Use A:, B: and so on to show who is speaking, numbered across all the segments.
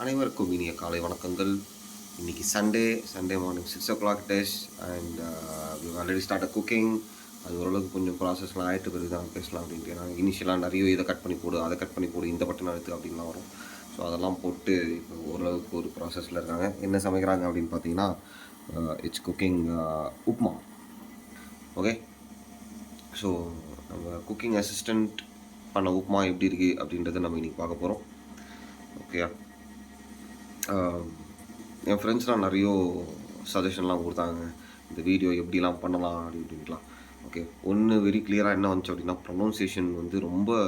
A: அனைவருக்கும் இனிய காலை வணக்கங்கள். இன்னைக்கு Sunday morning 6 o'clock test and we already start cooking. அது ஓரளவுக்கு கொஞ்சம் ப்ராசஸ்லாம் ஆகிட்டு பிறகு தான் பேசலாம் அப்படின்ட்டு. ஏன்னா இனிஷியலாக நிறைய இதை கட் பண்ணி போடு, அதை கட் பண்ணி போடு, இந்த பட்டன் அழுத்து அப்படின்லாம் வரும். ஸோ அதெல்லாம் போட்டு இப்போ ஓரளவுக்கு ஒரு ப்ராசஸில் இருக்காங்க. என்ன சமைக்கிறாங்க அப்படின்னு பார்த்தீங்கன்னா it's cooking upma. Okay, so நம்ம குக்கிங் அசிஸ்டண்ட் பண்ண உப்மா எப்படி இருக்குது அப்படின்றத நம்ம இன்றைக்கி பார்க்க போகிறோம். ஓகே, என் ஃப்ரெண்ட்ஸ்லாம் நிறைய சஜஷன்லாம் கொடுத்தாங்க, இந்த வீடியோ எப்படிலாம் பண்ணலாம் அப்படின்ட்டுலாம். ஓகே, ஒன்று வெரி கிளியராக என்ன வந்துச்சு அப்படின்னா, ப்ரொனவுன்சியேஷன் வந்து ரொம்ப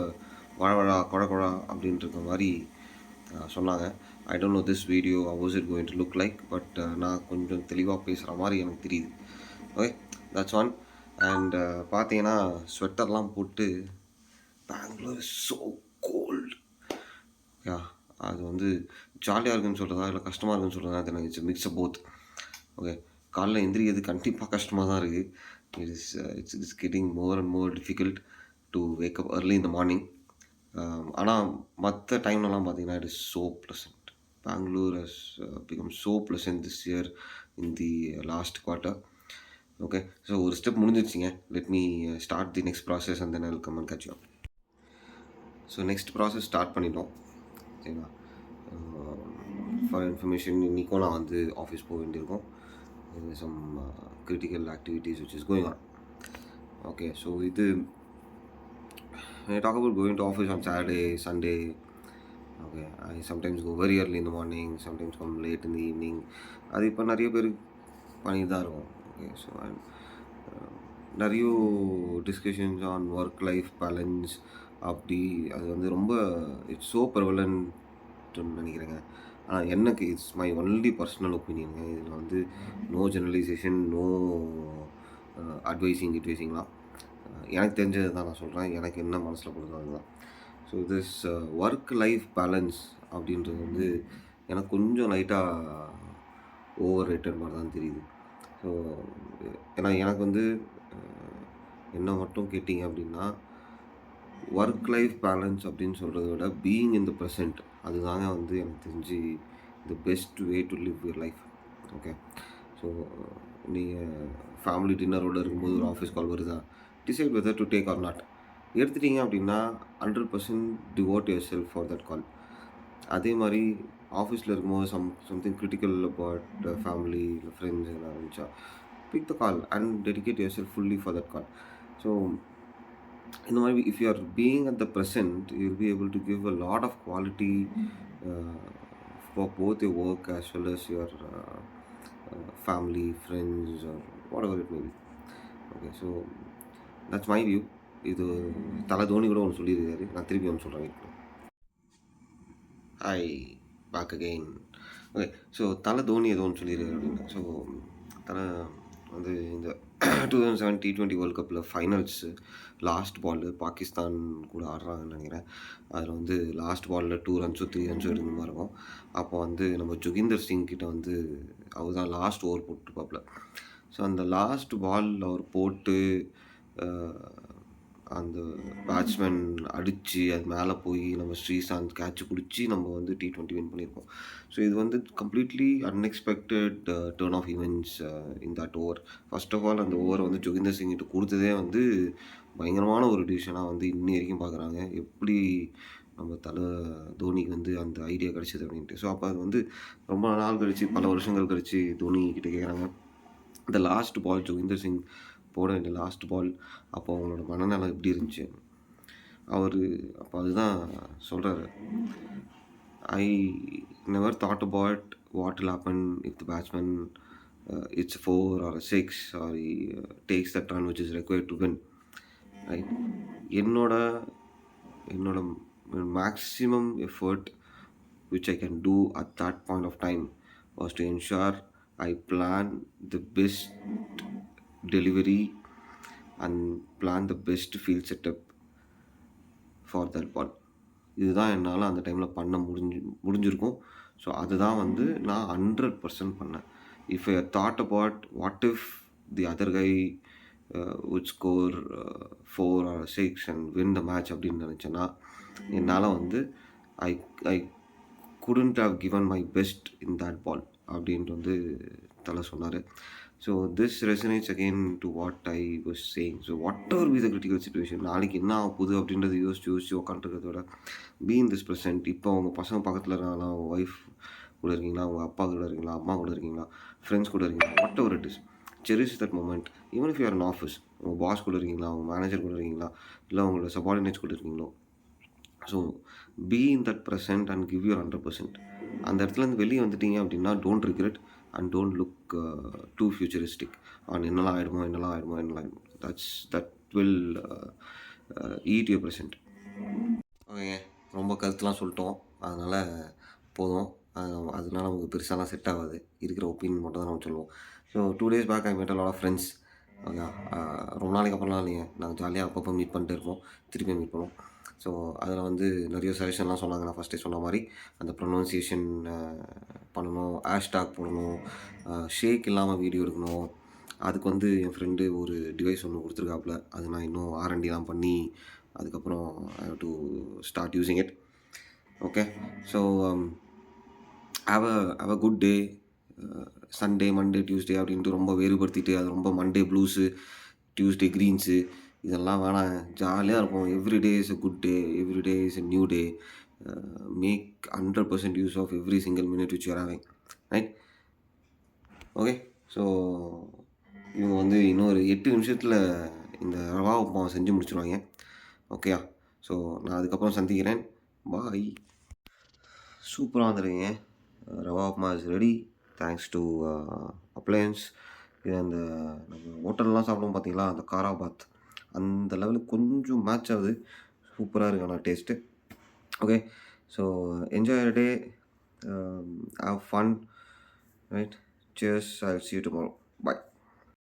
A: வழவழா குழா அப்படின்ற மாதிரி சொன்னாங்க. I don't know this video was it going to look like, but நான் கொஞ்சம் தெளிவாக பேசுகிற மாதிரி எனக்கு தெரியுது. Okay, that's one. அண்ட் பார்த்தீங்கன்னா ஸ்வெட்டர்லாம் போட்டு பெங்களூர் இஸ் ஸோ கோல்டு. யா, அது வந்து ஜாலியாக இருக்குன்னு சொல்கிறதா இல்லை கஷ்டமாக இருக்குன்னு சொல்கிறதா எனக்கு it's mix of both. Okay, காலைல எந்திரிக்கிறது கண்டிப்பாக கஷ்டமாக தான் இருக்குது. It's getting more and more difficult to wake up early in the morning. ஆனால் மற்ற டைம்லலாம் பார்த்தீங்கன்னா it is so pleasant. Bangalore has become so pleasant this year in the last quarter. Okay, so ஒரு ஸ்டெப் முடிஞ்சிருச்சிங்க. Let me start the next process and then I will come and catch you. So next process start பண்ணிட்டோம். சரிங்களா? For information, இன்றைக்கும் நான் வந்து office போக வேண்டியிருக்கும். Some critical activities which is going on. Okay, so இது I talk about going to office on Saturday, Sunday. Okay, I sometimes go very early in the morning, sometimes come late in the evening. அது இப்போ நிறைய பேர் பண்ணிட்டு தான் இருக்கும். Okay, so நிறைய discussions on work life balance அப்படி அது வந்து ரொம்ப இட்ஸ் ஸோ ப்ரெவலன்ட்னு நினைக்கிறேங்க. ஆனால் எனக்கு இட்ஸ் மை ஒன்லி பர்சனல் ஒப்பீனியனுங்க. இதில் வந்து நோ ஜெனரலைசேஷன், நோ அட்வைஸிங்லாம் எனக்கு தெரிஞ்சது தான் நான் சொல்கிறேன். எனக்கு என்ன மனசில் படுதோ அதுதான். So this work life balance அப்படின்றது வந்து எனக்கு கொஞ்சம் லைட்டாக ஓவர் ரேட்டட் மாதிரி தான் தெரியுது. ஸோ ஏன்னா எனக்கு வந்து என்ன மட்டும் கேட்டிங்க அப்படின்னா, ஒர்க் லைஃப் பேலன்ஸ் அப்படின்னு சொல்கிறத விட பீயிங் இன் த ப்ரெசென்ட் அதுதாங்க வந்து எனக்கு தெரிஞ்சு the best way to live your life. Okay, so நீங்கள் ஃபேமிலி டின்னரோடு இருக்கும்போது ஒரு ஆஃபீஸ் கால் வருதா, decide whether to take or not. எடுத்துட்டீங்க அப்படின்னா 100% devote your self for that call. அதே மாதிரி ஆஃபீஸில் இருக்கும்போது சம்திங் கிரிட்டிக்கல் அபவுட் ஃபேமிலி இல்லை ஃப்ரெண்ட்ஸ் என்ன இருந்துச்சா, pick the call and dedicate your self fully for that call. So இந்த மாதிரி if you are being at the present you will be able to give a lot of quality for both your work as well as your family, friends or whatever it may be. Okay, so that's my view. இது தலை தோனி கூட ஒன்று சொல்லியிருக்காரு, நான் திருப்பி ஒன்று சொல்கிறேன். Hi, back again. Okay, so தலை தோனி ஏதோ ஒன்று சொல்லியிருக்காரு அப்படின்னு. ஸோ தலை வந்து இந்த 2007 T20 வேர்ல்ட் கப்பில் ஃபைனல்ஸு லாஸ்ட் பால் பாகிஸ்தான் கூட ஆடுறாங்கன்னு நினைக்கிறேன். அதில் வந்து லாஸ்ட் பாலில் 2 ரன்ஸோ 3 ரன்ஸோ எடுக்கிற மாதிரி இருக்கும். அப்போ வந்து நம்ம ஜோகிந்தர் சிங் கிட்ட வந்து அவர் தான் லாஸ்ட் ஓவர் போட்டுருப்பாப்புல. ஸோ அந்த லாஸ்ட் பால் அவர் போட்டு அந்த பேட்ஸ்மேன் அடித்து அது மேலே போய் நம்ம ஸ்ரீசாந்த் கேட்ச் பிடிச்சி நம்ம வந்து T20 வின் பண்ணியிருக்கோம். ஸோ இது வந்து completely unexpected turn of events in that over. First of all அந்த ஓவரை வந்து ஜோகிந்தர் சிங் கிட்ட கொடுத்ததே வந்து பயங்கரமான ஒரு டிசிஷனாக வந்து இன்னி வரைக்கும் பார்க்குறாங்க, எப்படி நம்ம தலை தோனிக்கு வந்து அந்த ஐடியா கிடச்சிது அப்படின்ட்டு. ஸோ அப்போ அது வந்து ரொம்ப நாள் கழித்து, பல வருஷங்கள் கழித்து தோனி கிட்ட கேட்குறாங்க. இந்த லாஸ்ட் பால் ஜோகிந்தர் சிங் போட வேண்டிய லாஸ்ட் பால், அப்போ அவங்களோட மனநலம் எப்படி இருந்துச்சு. அவர் அப்போ அதுதான் சொல்கிறாரு, I never thought about what will happen if the batsman it's 4 or 6 or he takes that run which is required to win. Right, என்னோட maximum effort which I can do at that point of time was to ensure I plan the best delivery and plan the best field setup for that ball. இதுதான் என்னால் அந்த டைமில் பண்ண முடிஞ்சிருக்கும். So அதுதான் வந்து நான் 100% பண்ணேன். If I thought about what if the other guy would score 4 or 6 and win the match அப்படின்னு நினச்சேன்னா, என்னால் வந்து ஐ couldn't have given my best in that ball அப்படின்ட்டு வந்து தலை சொன்னார். So this resonates again to what I was saying. So what ever be the critical situation, நாளைக்கு என்ன ஆக போகுது அப்படின்றத யோசிச்சு உட்காந்துருக்கிறத விட பி இன் திஸ் ப்ரெசென்ட். இப்போ அவங்க பசங்க பக்கத்தில் இருக்காங்களா, அவங்க ஒய்ஃப் கூட இருக்கீங்களா, அவங்க அப்பா கூட இருக்கீங்களா, அம்மா கூட இருக்கீங்களா, ஃப்ரெண்ட்ஸ் கூட இருக்கீங்களா, whatever it is, cherish that moment. Even if you are in office, உங்கள் பாஸ் கூட இருக்கீங்களா, உங்கள் மேனேஜர் கூட இருக்கீங்களா, இல்லை உங்களோட சபார்டினேட்ஸ் கூட இருக்கீங்களோ, so be in that present and give your 100%. அந்த இடத்துலேருந்து வெளியே வந்துட்டீங்க அப்படின்னா don't regret and don't look too futuristic on என்னெல்லாம் ஆகிடுமோ. That will eat your present. ஓகேங்க, ரொம்ப கருத்துலாம் சொல்லிட்டோம், அதனால் போதும். அதனால நமக்கு பெருசாலாம் செட் ஆகாது, இருக்கிற ஒப்பீனியன் மட்டும் தான் நம்ம சொல்லுவோம். So 2 days back I met a lot of friends. Okay, ரொம்ப நாளைக்கு அப்புறம்லாம் இல்லைங்க, நாங்கள் ஜாலியாக அப்பப்போ மீட் பண்ணிட்டு இருப்போம், திருப்பி மீட் பண்ணுவோம். ஸோ அதில் வந்து நிறைய சஜஷன்லாம் சொன்னாங்க. நான் ஃபஸ்ட்டே சொன்ன மாதிரி அந்த ப்ரொனவுன்சியேஷன் பண்ணணும், ஹேஷ்டாக் போடணும், ஷேக் இல்லாமல் வீடியோ எடுக்கணும். அதுக்கு வந்து என் ஃப்ரெண்டு ஒரு டிவைஸ் ஒன்று கொடுத்துருக்காப்புல, அது நான் இன்னும் R&Dலாம் பண்ணி அதுக்கப்புறம் I have to start using it. Okay, so have a good day. Sunday, Monday, Tuesday அப்படின்ட்டு ரொம்ப வேறுபடுத்திட்டு அது ரொம்ப மண்டே ப்ளூஸு, டியூஸ்டே க்ரீன்ஸு இதெல்லாம் வேணாம். ஜாலியாக இருக்கும். Every day is a good day, every day is a new day. Make 100% use of every single minute which you are having, right? Okay, so இவங்க வந்து இன்னொரு 8 நிமிஷத்தில் இந்த ரவா உப்புமாவை செஞ்சு முடிச்சிடுவாங்க. ஓகேயா? ஸோ நான் அதுக்கப்புறம் சந்திக்கிறேன். பாய். சூப்பராக வந்துடுங்க. Rava upma is ready thanks to appliances. இது அந்த நம்ம ஹோட்டல்லாம் சாப்பிடுவோம் பார்த்தீங்களா, அந்த காராபாத் அந்த லெவலுக்கு கொஞ்சம் மேட்ச் ஆகுது. சூப்பராக இருக்கு ஆனால் taste. Okay, so enjoy day, have fun, right? Cheers, I will see you tomorrow. Bye.